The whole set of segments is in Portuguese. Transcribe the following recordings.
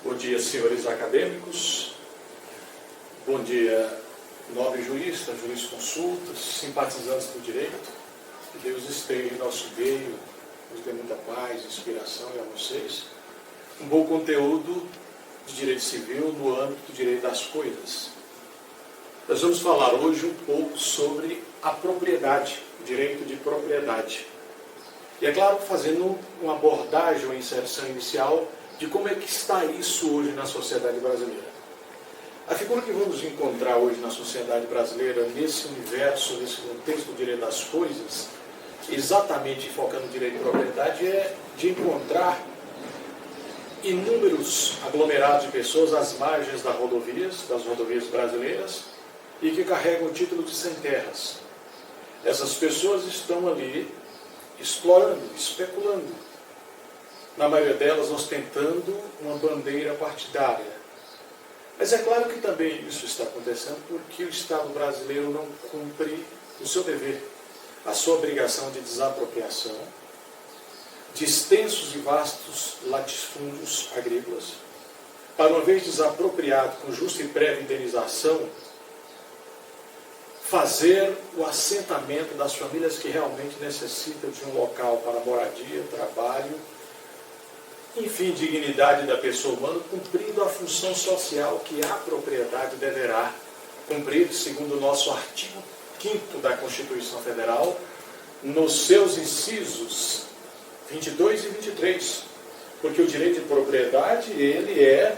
Bom dia, senhores acadêmicos. Bom dia, nobres juristas, jurisconsultas, simpatizantes do direito. Que Deus esteja em nosso meio, nos dê muita paz, inspiração e a vocês. Um bom conteúdo de direito civil no âmbito do direito das coisas. Nós vamos falar hoje um pouco sobre a propriedade, o direito de propriedade. E é claro, fazendo uma abordagem, uma inserção inicial de como é que está isso hoje na sociedade brasileira. A figura que vamos encontrar hoje na sociedade brasileira, nesse universo, nesse contexto do direito das coisas, exatamente focando no direito de propriedade, é de encontrar inúmeros aglomerados de pessoas às margens das rodovias brasileiras, e que carregam o título de sem terras. Essas pessoas estão ali explorando, especulando, na maioria delas ostentando uma bandeira partidária. Mas é claro que também isso está acontecendo porque o Estado brasileiro não cumpre o seu dever, a sua obrigação de desapropriação de extensos e vastos latifúndios agrícolas, para uma vez desapropriado com justa e prévia indenização, fazer o assentamento das famílias que realmente necessitam de um local para moradia, trabalho, enfim, dignidade da pessoa humana, cumprindo a função social que a propriedade deverá cumprir, segundo o nosso artigo 5º da Constituição Federal, nos seus incisos 22 e 23. Porque o direito de propriedade, ele é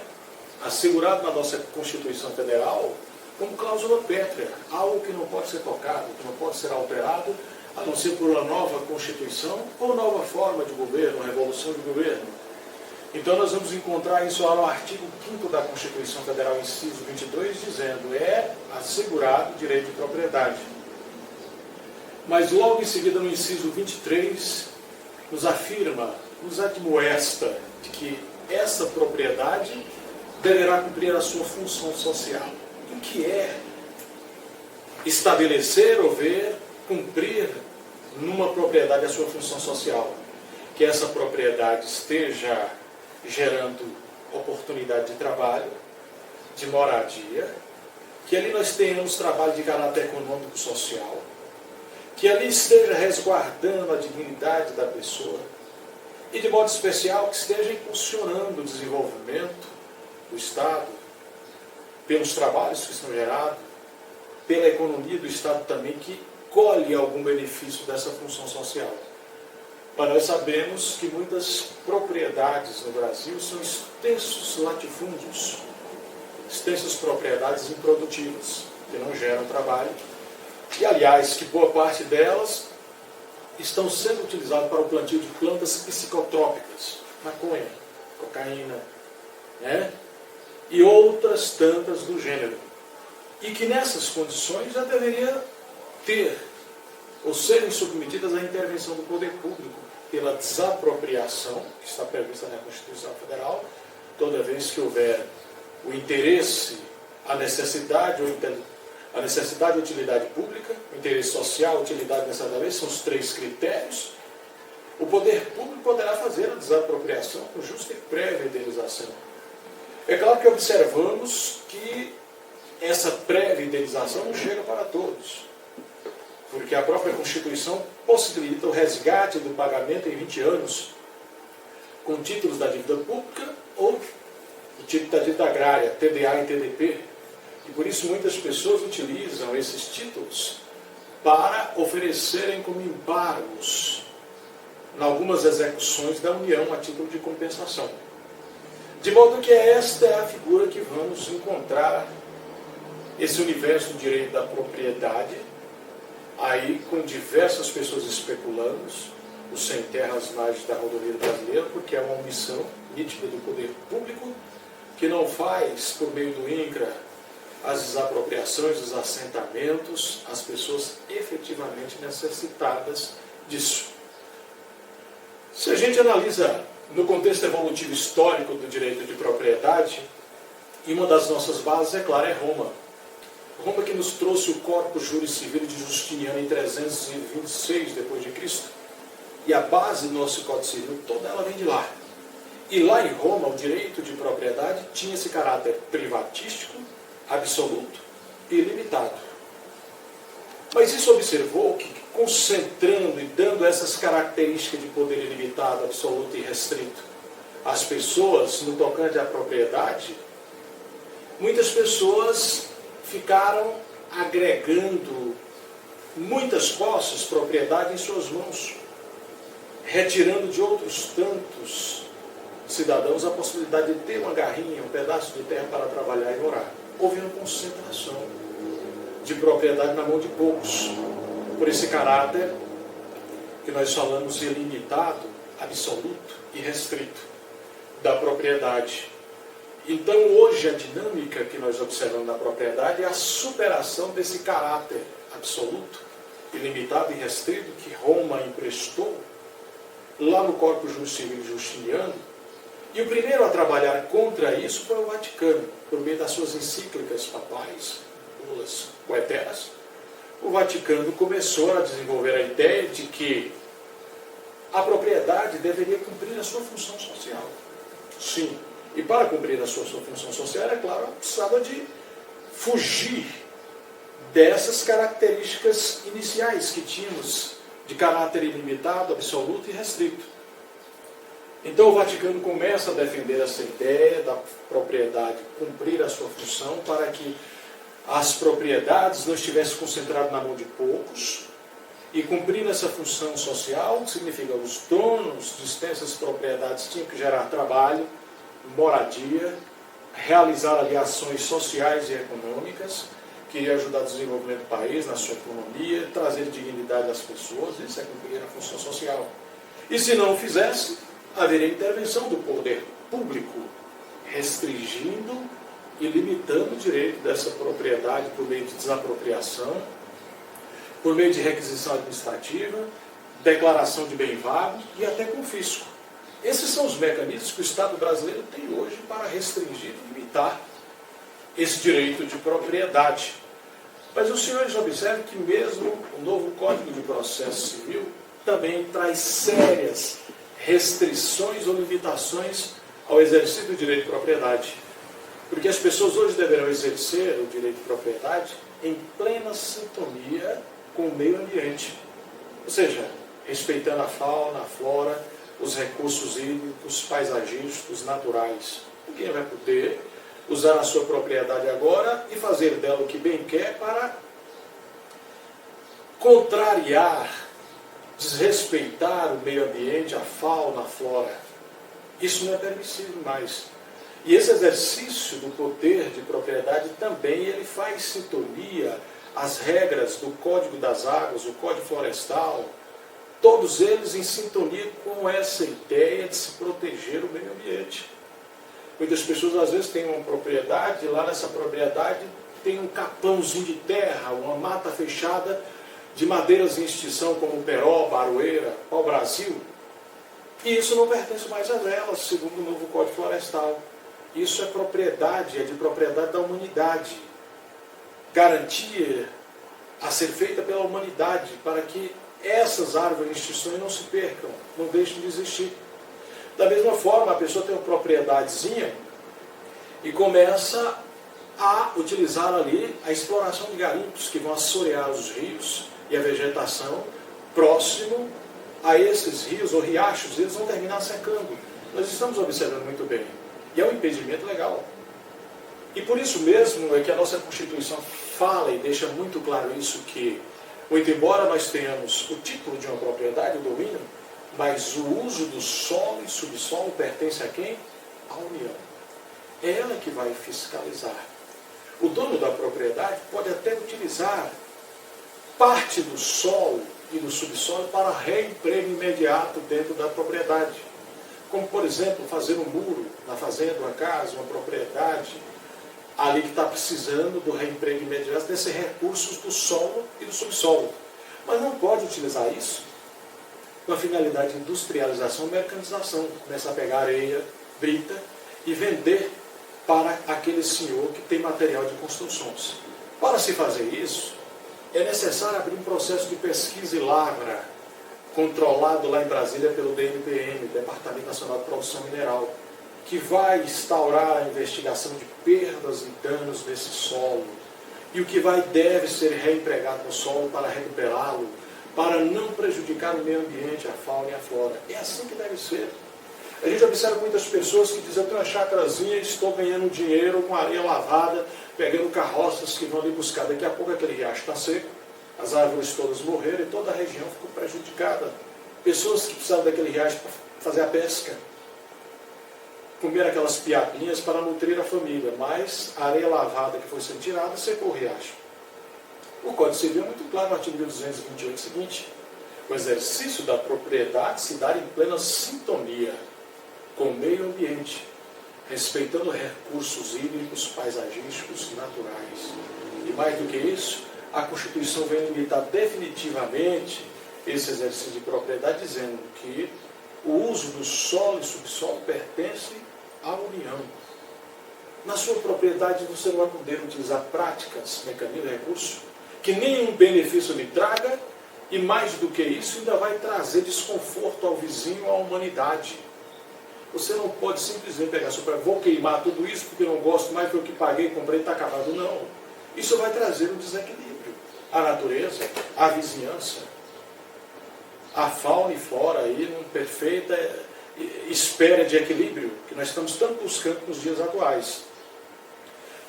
assegurado na nossa Constituição Federal como cláusula pétrea, algo que não pode ser tocado, que não pode ser alterado, a não ser por uma nova Constituição ou nova forma de governo, uma revolução de governo. Então nós vamos encontrar isso lá no artigo 5º da Constituição Federal, inciso 22, dizendo: é assegurado o direito de propriedade. Mas logo em seguida, no inciso 23, nos afirma, nos admoesta de que essa propriedade deverá cumprir a sua função social. O que é estabelecer ou ver, cumprir numa propriedade a sua função social? Que essa propriedade esteja gerando oportunidade de trabalho, de moradia, que ali nós tenhamos trabalho de caráter econômico e social, que ali esteja resguardando a dignidade da pessoa e, de modo especial, que esteja impulsionando o desenvolvimento do Estado, pelos trabalhos que estão gerados, pela economia do Estado também, que colhe algum benefício dessa função social. Mas nós sabemos que muitas propriedades no Brasil são extensos latifúndios, extensas propriedades improdutivas, que não geram trabalho, e, aliás, que boa parte delas estão sendo utilizadas para o plantio de plantas psicotrópicas, maconha, cocaína, e outras tantas do gênero. E que nessas condições já deveria ter, ou serem submetidas à intervenção do poder público pela desapropriação, que está prevista na Constituição Federal, toda vez que houver o interesse, a necessidade e utilidade pública, o interesse social, a utilidade necessária, são os três critérios, o poder público poderá fazer a desapropriação com justa e prévia indenização. É claro que observamos que essa prévia indenização não chega para todos, porque a própria Constituição possibilita o resgate do pagamento em 20 anos com títulos da dívida pública ou o título da dívida agrária, TDA e TDP. E por isso muitas pessoas utilizam esses títulos para oferecerem como embargos em algumas execuções da União a título de compensação. De modo que esta é a figura que vamos encontrar, esse universo do direito da propriedade, aí com diversas pessoas especulando, o sem terra às margens da rodovia brasileira, porque é uma omissão nítida do poder público, que não faz, por meio do INCRA, as desapropriações dos assentamentos, as pessoas efetivamente necessitadas disso. Se a gente analisa no contexto evolutivo histórico do direito de propriedade, e uma das nossas bases, é claro, é Roma. Roma que nos trouxe o Corpus Juris Civilis de Justiniano em 326 d.C. E a base do nosso Código Civil, toda ela vem de lá. E lá em Roma, o direito de propriedade tinha esse caráter privatístico, absoluto e limitado. Mas isso observou que, concentrando e dando essas características de poder ilimitado, absoluto e restrito às pessoas no tocante à propriedade, muitas pessoas ficaram agregando muitas posses, propriedade em suas mãos, retirando de outros tantos cidadãos a possibilidade de ter uma garrinha, um pedaço de terra para trabalhar e morar. Houve uma concentração de propriedade na mão de poucos, por esse caráter que nós falamos ilimitado, absoluto e restrito da propriedade. Então, hoje, a dinâmica que nós observamos na propriedade é a superação desse caráter absoluto, ilimitado e restrito que Roma emprestou lá no Corpus Juris Civilis Justiniano. E o primeiro a trabalhar contra isso foi o Vaticano, por meio das suas encíclicas papais, bulas coeteras. O Vaticano começou a desenvolver a ideia de que a propriedade deveria cumprir a sua função social. Sim, e para cumprir a sua função social, é claro, precisava de fugir dessas características iniciais que tínhamos de caráter ilimitado, absoluto e restrito. Então o Vaticano começa a defender essa ideia da propriedade cumprir a sua função para que as propriedades não estivessem concentradas na mão de poucos e cumprindo essa função social, que significa os donos de extensas propriedades tinham que gerar trabalho, moradia, realizar ali ações sociais e econômicas que iriam ajudar o desenvolvimento do país, na sua economia, trazer dignidade às pessoas, isso é cumprir a função social. E se não o fizesse, haveria intervenção do poder público, restringindo e limitando o direito dessa propriedade por meio de desapropriação, por meio de requisição administrativa, declaração de bem vago e até confisco. Esses são os mecanismos que o Estado brasileiro tem hoje para restringir e limitar esse direito de propriedade. Mas os senhores observam que mesmo o novo Código de Processo Civil também traz sérias restrições ou limitações ao exercício do direito de propriedade. Porque as pessoas hoje deverão exercer o direito de propriedade em plena sintonia com o meio ambiente. Ou seja, respeitando a fauna, a flora, os recursos hídricos, paisagísticos, naturais. Ninguém vai poder usar a sua propriedade agora e fazer dela o que bem quer para contrariar, desrespeitar o meio ambiente, a fauna, a flora. Isso não é permissível mais. E esse exercício do poder de propriedade também ele faz sintonia às regras do Código das Águas, o Código Florestal, todos eles em sintonia com essa ideia de se proteger o meio ambiente. Muitas pessoas às vezes têm uma propriedade, e lá nessa propriedade tem um capãozinho de terra, uma mata fechada de madeiras em extinção como peroba, aroeira, pau-brasil, e isso não pertence mais a elas, segundo o novo Código Florestal. Isso é propriedade, é de propriedade da humanidade. Garantia a ser feita pela humanidade para que essas árvores e extinções não se percam, não deixem de existir. Da mesma forma, a pessoa tem uma propriedadezinha e começa a utilizar ali a exploração de garimpos que vão assorear os rios e a vegetação próximo a esses rios ou riachos, eles vão terminar secando. Nós estamos observando muito bem. E é um impedimento legal. E por isso mesmo é que a nossa Constituição fala e deixa muito claro isso, que, muito embora nós tenhamos o título de uma propriedade, o domínio, mas o uso do solo e subsolo pertence a quem? À União. É ela que vai fiscalizar. O dono da propriedade pode até utilizar parte do solo e do subsolo para reemprego imediato dentro da propriedade. Como, por exemplo, fazer um muro na fazenda, uma casa, uma propriedade, ali que está precisando do reemprego imediato desses recursos do solo e do subsolo. Mas não pode utilizar isso com a finalidade de industrialização, mecanização. Começar a pegar areia, brita e vender para aquele senhor que tem material de construções. Para se fazer isso, é necessário abrir um processo de pesquisa e lavra, controlado lá em Brasília pelo DNPM, Departamento Nacional de Produção Mineral. que vai instaurar a investigação de perdas e danos nesse solo, e o que deve ser reempregado no solo para recuperá-lo, para não prejudicar o meio ambiente, a fauna e a flora. É assim que deve ser. A gente observa muitas pessoas que dizem: eu tenho uma chácarazinha e estou ganhando dinheiro com areia lavada, pegando carroças que vão ali buscar. Daqui a pouco aquele riacho está seco, as árvores todas morreram e toda a região ficou prejudicada. Pessoas que precisavam daquele riacho para fazer a pesca, comer aquelas piabinhas para nutrir a família, mas a areia lavada que foi sendo tirada secou o riacho. O Código Civil é muito claro no artigo 1228 seguinte: o exercício da propriedade se dá em plena sintonia com o meio ambiente, respeitando recursos hídricos, paisagísticos e naturais. E mais do que isso, a Constituição vem limitar definitivamente esse exercício de propriedade, dizendo que o uso do solo e subsolo pertence à União. Na sua propriedade você não vai poder utilizar práticas, mecanismos, recursos que nenhum benefício lhe traga, e mais do que isso, ainda vai trazer desconforto ao vizinho, à humanidade. Você não pode simplesmente pegar vou queimar tudo isso porque não gosto mais do que paguei, comprei, está acabado. Não. Isso vai trazer um desequilíbrio à natureza, à vizinhança, à fauna e flora aí, numa perfeita espera de equilíbrio que nós estamos tanto buscando nos dias atuais.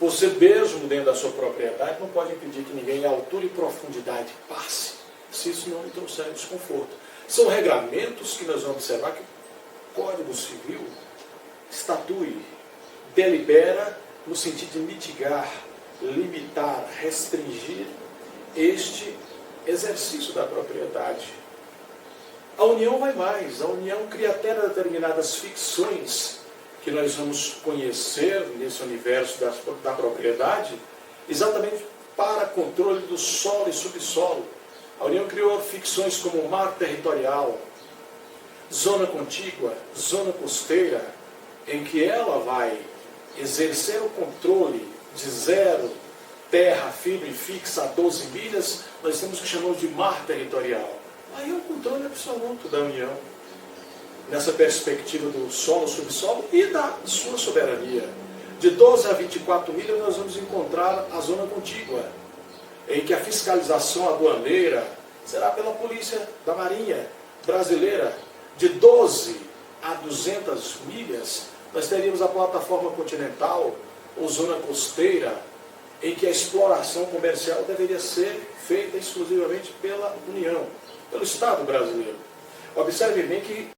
Você mesmo, dentro da sua propriedade, não pode impedir que ninguém em altura e profundidade passe, se isso não lhe trouxer desconforto. São regramentos que nós vamos observar que o Código Civil estatui, delibera no sentido de mitigar, limitar, restringir este exercício da propriedade. A União vai mais, a União cria até determinadas ficções que nós vamos conhecer nesse universo da propriedade, exatamente para controle do solo e subsolo. A União criou ficções como mar territorial, zona contígua, zona costeira, em que ela vai exercer o controle de zero, terra firme e fixa a 12 milhas, nós temos o que chamamos de mar territorial. Aí é o controle absoluto da União, nessa perspectiva do solo, subsolo e da sua soberania. De 12 a 24 milhas nós vamos encontrar a zona contígua, em que a fiscalização aduaneira será pela Polícia da Marinha brasileira. De 12 a 200 milhas nós teríamos a plataforma continental ou zona costeira, em que a exploração comercial deveria ser feita exclusivamente pela União, pelo Estado brasileiro. Observe bem que